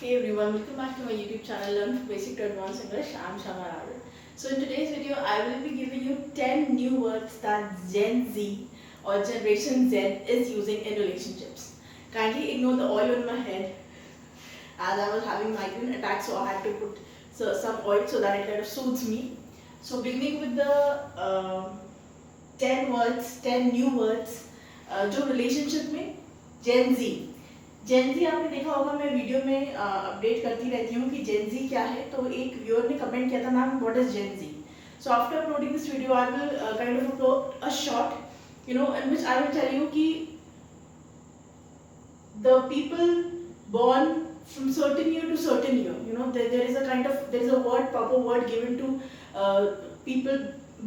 Hey everyone, welcome back to my YouTube channel Learn from Basic to Advanced English. I'm Shama Rao. So in today's video, I will be giving you 10 new words that Gen Z or Generation Z is using in relationships. Kindly ignore the oil on my head as I was having migraine attack, so I had to put some oil so that it kind of soothes me. So beginning with the 10 words, 10 new words जो relationship में Gen Z Gen Z आपने देखा होगा, मैं video में update करती रहती हूँ कि जेनजी क्या है. तो एक व्यूअर ने कमेंट किया था, ma'am what is gen z. So after uploading this video I will kind of upload a short in which I will tell you कि the people born from certain year to certain year, there is a kind of, there is a proper word given to people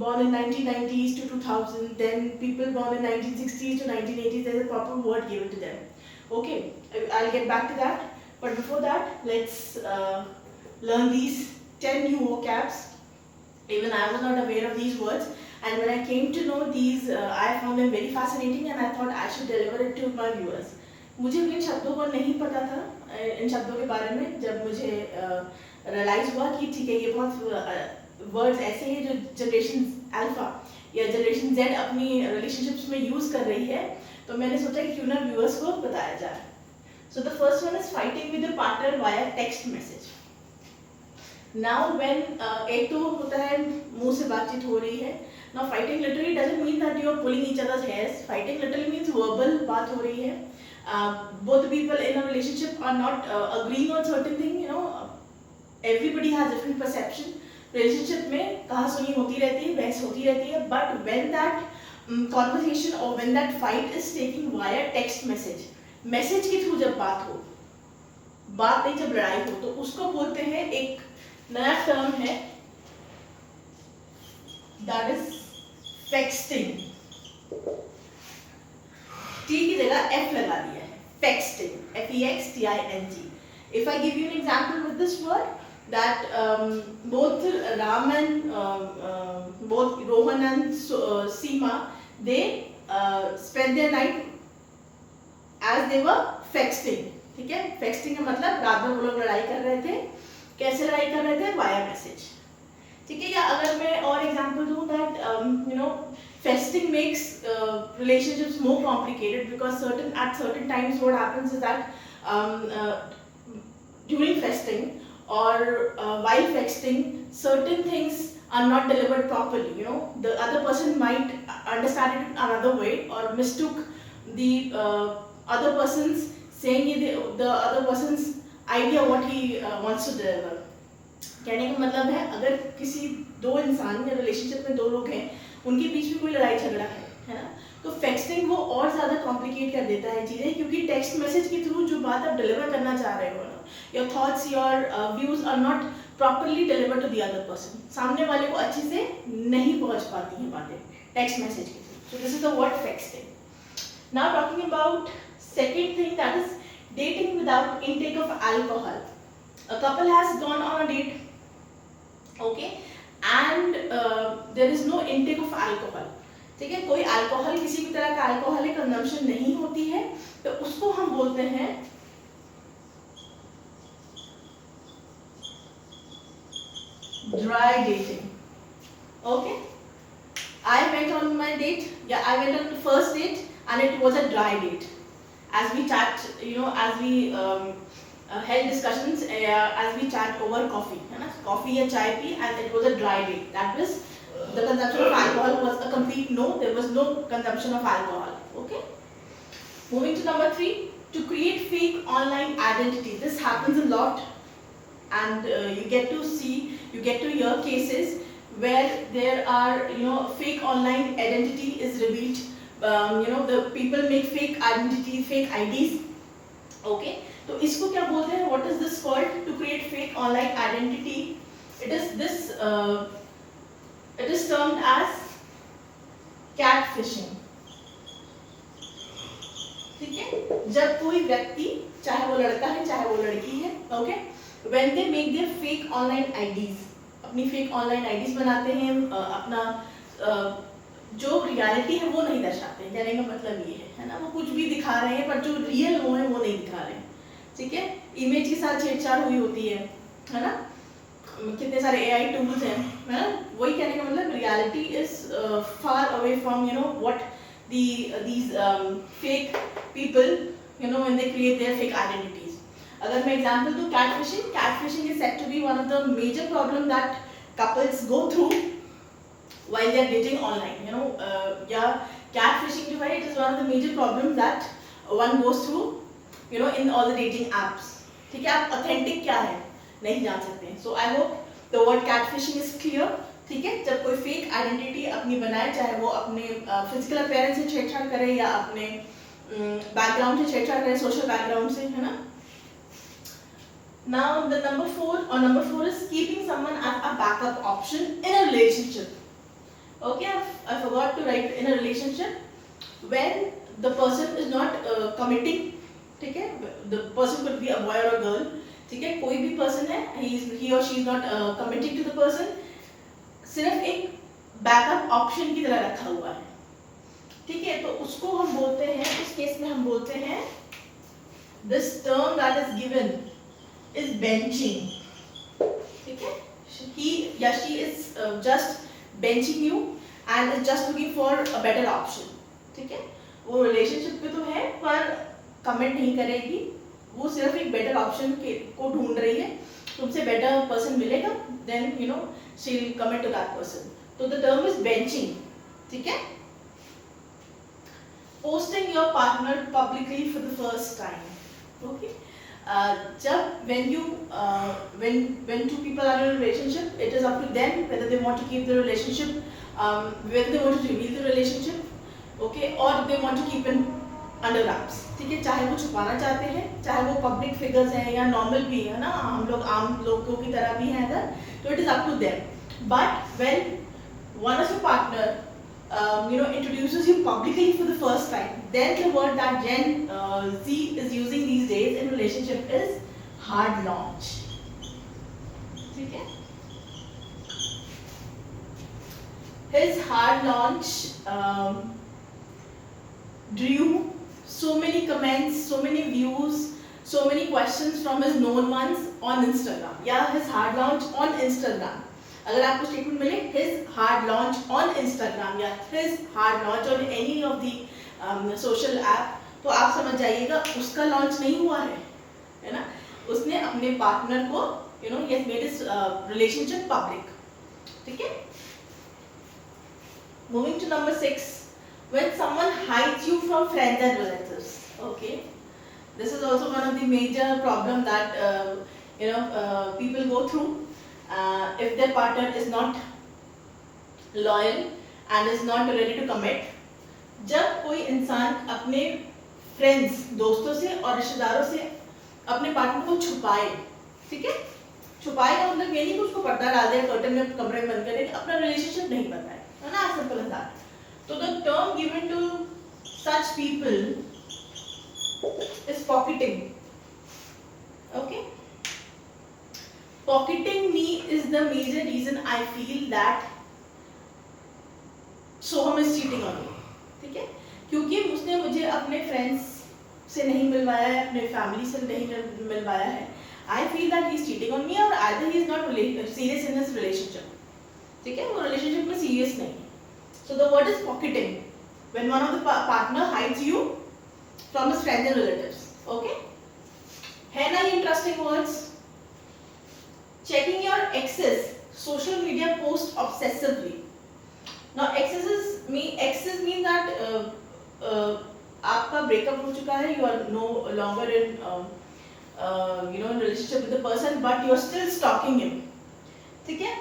born in 1990s to 2000, then people born in 1960s to 1980s, there is a proper word given to them. Okay, I'll get back to that, but before that, let's learn these 10 new vocabs. Even I was not aware of these words, and when I came to know these, I found them very fascinating, and I thought I should deliver it to my viewers. मुझे इन शब्दों को नहीं पता था, इन शब्दों के बारे में. जब मुझे रियलाइज हुआ कि ठीक है, ये बहुत वर्ड्स ऐसे हैं जो जनरेशन अल्फा या जनरेशन जेड अपनी रिलेशनशिप्स में यूज़ कर रही है, तो मैंने सोचा कि क्यों ना व्यूअर्स को बताया जाए. So the first one is fighting with the partner via text message. Now when एक तो होता है मुंह से बातचीत हो रही है. Now fighting literally doesn't mean that you are pulling each others hairs. Fighting literally means verbal बात हो रही है. Both people in a relationship are not agreeing on certain thing. Everybody has different perception. Relationship में कहा सुनी होती रहती है, बहस होती रहती है, but when that conversation or when that fight is taking via text message, message के थ्रू जब बात हो, बात नहीं जब लड़ाई हो, तो उसको बोलते हैं, एक नया टर्म है, that is texting. T की जगह F लगा दिया है, texting, F-E-X-T-I-N-G. If I give you an example with this word, that both Ram and both Rohan and Seema, they spent their night as they were texting. ठीक है, texting का मतलब रात में वो लोग लड़ाई कर रहे थे. कैसे लड़ाई कर रहे थे? Via message. ठीक है. या अगर मैं और एग्जांपल दूं, that festing makes relationships more complicated, because at certain times what happens is that during festing or while texting, certain things are not delivered properly. The other person might understand it in another way, or mistook the other person's saying the other person's idea what he wants to deliver. कहने का मतलब है, अगर किसी दो इंसान या relationship में दो लोग हैं, उनके बीच में कोई लड़ाई झगड़ा है ना, तो टेक्सटिंग वो और ज़्यादा कॉम्प्लिकेट कर देता है चीज़ें, क्योंकि टेक्स्ट मैसेज के थ्रू जो बात आप डिलीवर करना चाह रहे हो ना, your thoughts, your views are not properly deliver to the other person. सामने वाले को अच्छे से नहीं पहुंच पाती हैं बातें टेक्स्ट मैसेज के through. So this is the word texting. Now talking about second thing, that is dating without intake of alcohol. A couple has gone on a date, okay, and there is no intake of alcohol. ठीक है, कोई alcohol, किसी भी तरह का alcoholic consumption नहीं होती है, तो उसको हम बोलते हैं dry dating. Okay, I went on my date, या I went on the first date and it was a dry date. As we chat, as we held discussions, as we chat over coffee, coffee या चाय P, and it was a dry date. That was the consumption of alcohol was a complete no. There was no consumption of alcohol. Okay. Moving to number 3, to create fake online identity. This happens a lot, and you get to hear cases where there are fake online identity is revealed. The people make fake identity, fake IDs. Okay, तो इसको क्या बोलते हैं? What is this called? To create fake online identity, it is termed as catfishing. ठीक है, जब कोई व्यक्ति, चाहे वो लड़का है चाहे वो लड़की है, okay, when they make their fake online IDs, अपनी fake online IDs बनाते हैं, अपना जो रियलिटी है वो नहीं दर्शाते हैं. कहने का मतलब ये है ना, वो कुछ भी दिखा रहे हैं, पर जो रियल वो है वो नहीं दिखा रहे हैं. ठीक है, इमेज के साथ छेड़छाड़ हुई होती है ना, कितने सारे AI टूल्स हैं, है ना। वही कहने का मतलब reality is far away from what these fake people when they create their fake identities. अगर मैं एग्जांपल दूं, catfishing is said to be one of the major problem that couples go through while they are dating online. Yeah, catfishing जो है, it is one of the major problems that one goes through in all the dating apps. ठीक है, आप authentic क्या है नहीं जान सकते हैं. So I hope the word catfishing is clear. ठीक है, जब कोई फेक आइडेंटिटी अपनी बनाए, चाहे वो अपने फिजिकल अपीयरेंस से छेड़छाड़ करे या अपने बैकग्राउंड से छेड़छाड़ करे, सोशल बैकग्राउंड से, है ना. Now the number 4 is keeping someone as a backup option in a relationship. Okay, I forgot to write in a relationship when the person is not committing. ठीक है, the person could be a boy or a girl. ठीक है, कोई भी person है, he or she is not committing to the person, सिर्फ एक backup option की तरह रखा हुआ है. ठीक है, तो उसको हम बोलते हैं, उस केस में हम बोलते हैं this term that is given is benching. ठीक है, he या she is just benching you and is just looking for a better option. ठीक है, वो रिलेशनशिप पे तो है पर कमिट नहीं करेगी, वो सिर्फ एक बेटर ऑप्शन को ढूंढ रही है. तुमसे बेटर पर्सन मिलेगा, then she will commit to that person. तो द टर्म इज बेंचिंग. ठीक है, posting your partner publicly for the first time. Okay, जब when two people are in a relationship, it is up to them whether they want to keep the relationship, whether they want to reveal the relationship, okay, or they want to keep it under wraps. ठीक है, चाहे वो छुपाना चाहते हैं, चाहे वो public figures हैं या नॉर्मल भी है ना, हम लोग आम लोगों की तरह भी हैं अगर, तो it is up to them. But when one of your partner introduces you publicly for the first time, then the word that Gen Z is using these days in relationship is hard launch. ठीक है, his hard launch drew so many comments, so many views, so many questions from his known ones on Instagram. या his hard launch on Instagram. अगर आपको statement मिले his hard launch on Instagram या his hard launch on any of the social app, तो आप समझ जाइएगा उसका लॉन्च नहीं हुआ है ना. उसने अपने पार्टनर को he has made his relationship public. ठीक है, moving to number 6. When someone hides you from friends and relatives. Okay, this is also one of the major problem that people go through if their partner is not loyal and is not ready to commit. जब कोई इंसान अपने friends, दोस्तों से और रिश्तेदारों से अपने पार्टनर को छुपाए, ठीक है, छुपाए का मतलब ये नहीं कि उसको पर्दा डाल दे, कर्टन में कमरे में बंद करे, अपना रिलेशनशिप नहीं बताए, है ना, simple as that. So the term given to such people is pocketing. Okay, pocketing me is the major reason I feel that Soham is cheating on me. ठीक है, क्योंकि उसने मुझे अपने फ्रेंड्स से नहीं मिलवाया है, अपने फैमिली से नहीं मिलवाया है. I feel that he is cheating on me, or either he is not serious in his relationship. ठीक है, वो रिलेशनशिप में सीरियस नहीं. So the word is pocketing, when one of the partner hides you from his friends and relatives. Okay, है ना ये interesting words. Checking your exes social media post obsessively. Now exes mean that आपका breakup हो चुका है, you are no longer in in relationship with the person, but you are still stalking him. ठीक है,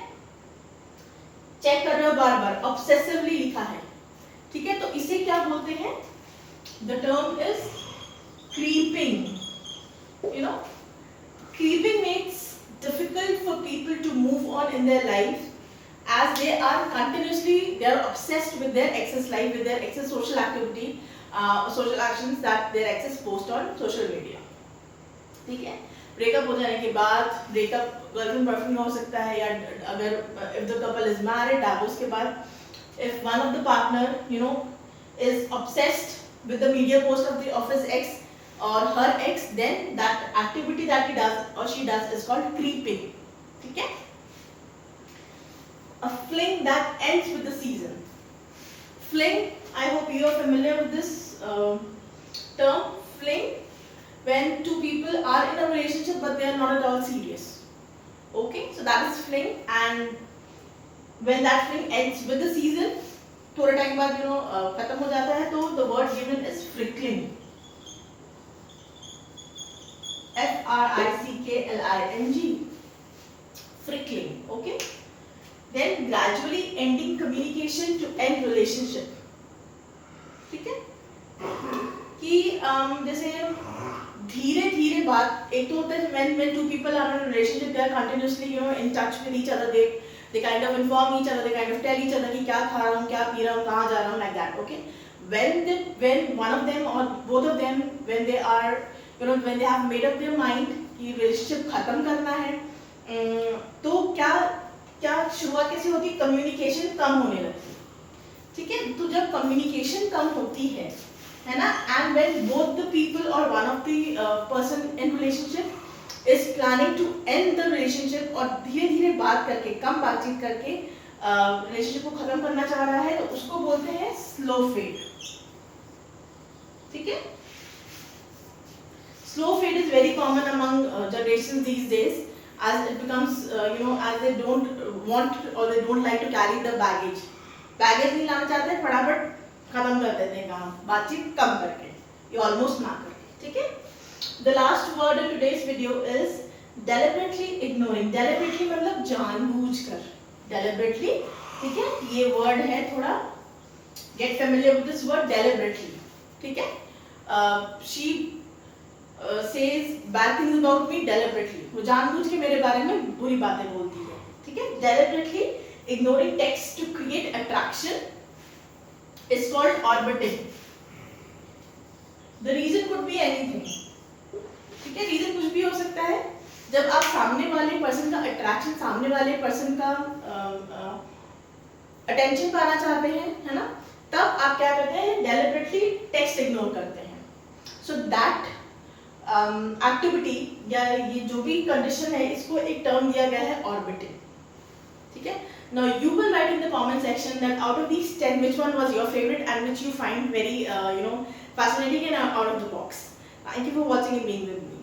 check कर रहे हो बार बार, obsessively लिखा है. ठीक है, तो इसे क्या बोलते हैं? The term is creeping. Creeping makes difficult for people to move on in their life as they are obsessed with their ex's life, with their ex's social activity, social actions that their exes post on social media. ठीक है, breakup हो जाने के बाद, breakup girlfriend boyfriend हो सकता है, या अगर if the couple is married, divorce के बाद, if one of the partner is obsessed with the media post of his ex, or her ex, then that activity that he does or she does is called creeping. Okay? A fling that ends with the season. Fling, I hope you are familiar with this term, fling, when two people are in a relationship but they are not at all serious. Okay, so that is fling, and when that fling ends with the season, थोड़े time बाद खत्म हो जाता है, तो the word given is frickling. Frickling. Frickling. Okay. Then gradually ending communication to end relationship. ठीक है? कि जैसे धीरे धीरे बात, एक तो होता है when two people are in a relationship, they are continuously in touch with each other, they kind of inform each other, they kind of tell each other कि क्या खा रहा हूँ, क्या पी रहा हूँ, कहाँ जा रहा हूँ, like that. Okay. When one of them or both of them, when they are when they have made up their mind कि relationship खत्म करना है, तो क्या शुरुआत कैसी होती है? कम्युनिकेशन कम होने लगती है. ठीक है? तो जब कम्युनिकेशन कम होती है ना, and when both the people or one of the person in relationship is planning to end the relationship और धीरे धीरे बात करके, कम बातचीत करके रिलेशनशिप को खत्म करना चाह रहा है, तो उसको बोलते हैं स्लो फेड. ठीक है? Slow fade is very common among generations these days, as it becomes as they don't want or they don't like to carry the baggage. Baggage नहीं लाना चाहते, फटाफट खत्म कर देते हैं काम, बातचीत कम करके, ये ऑलमोस्ट ना करके. ठीक है? The last word in today's video is deliberately ignoring. Deliberately मतलब जानबूझकर. Deliberately, ठीक है? ये word है, थोड़ा get familiar with this word deliberately. ठीक है? She says bad things about me deliberately. वो जानबूझ के मेरे बारे में बुरी बातें बोलती है. ठीक है? Deliberately ignoring text to create attraction is called orbiting. The reason could be anything. ठीक है? रीजन कुछ भी हो सकता है. जब आप सामने वाले पर्सन का अट्रैक्शन, सामने वाले पर्सन का अटेंशन पाना चाहते हैं, है ना, तब आप क्या करते हैं? डेलिबरेटली टेक्स्ट इग्नोर करते हैं. सो दैट एक्टिविटी या ये जो भी कंडीशन है, इसको एक टर्म दिया गया है ऑर्बिटिंग. ठीक है? Now you will write in the comment section that out of these 10, which one was your favorite and which you find very fascinating and out of the box. Thank you for watching and being with me.